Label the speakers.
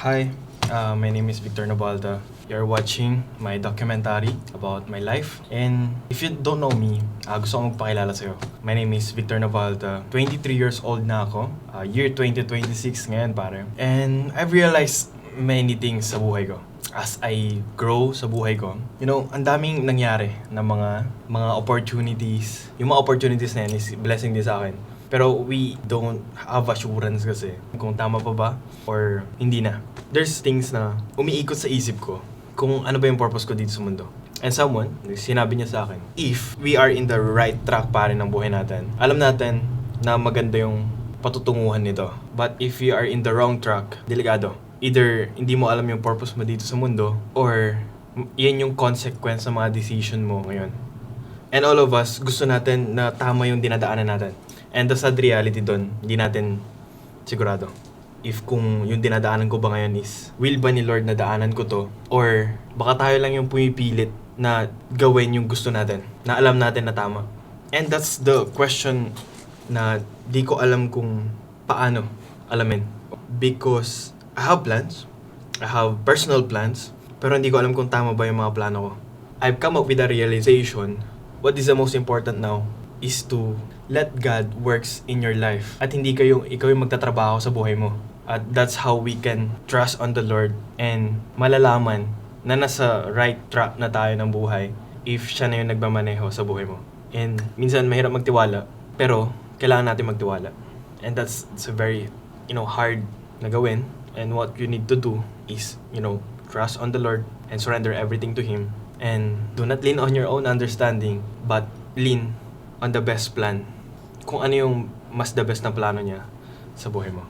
Speaker 1: Hi, my name is Victor Nobalda. You're watching my documentary about my life. And if you don't know me, gusto ko magpakilala sa'yo. My name is Victor Nobalda. 23 years old na ako. Year 2026 ngayon, pare. And I've realized many things sa buhay ko. As I grow sa buhay ko, ang daming nangyari na mga opportunities. Yung mga opportunities na yan is blessing din sa akin. Pero we don't have assurance kasi kung tama pa ba or hindi na. There's things na umiikot sa isip ko kung ano ba yung purpose ko dito sa mundo. And someone, sinabi niya sa akin, if we are in the right track pa rin ng buhay natin, alam natin na maganda yung patutunguhan nito. But if we are in the wrong track, delikado. Either hindi mo alam yung purpose mo dito sa mundo or yan yung consequence ng mga decision mo ngayon. And all of us, gusto natin na tama yung dinadaanan natin. And the sad reality doon, hindi natin sigurado. If kung yung dinadaanan ko ba ngayon is, will ba ni Lord na daanan ko to? Or baka tayo lang yung pumipilit na gawin yung gusto natin, na alam natin na tama. And that's the question na di ko alam kung paano alamin. Because I have plans, I have personal plans, pero hindi ko alam kung tama ba yung mga plano ko. I've come up with a realization, what is the most important now is to let God works in your life. At hindi ikaw yung magtatrabaho sa buhay mo. At that's how we can trust on the Lord and malalaman na nasa right track na tayo ng buhay if siya na yung nagmamaneho sa buhay mo. And minsan mahirap magtiwala, pero kailangan natin magtiwala. And that's a very, hard na gawin. And what you need to do is, trust on the Lord and surrender everything to Him. And do not lean on your own understanding, but lean on the best plan. Kung ano yung mas the best na plano niya sa buhay mo.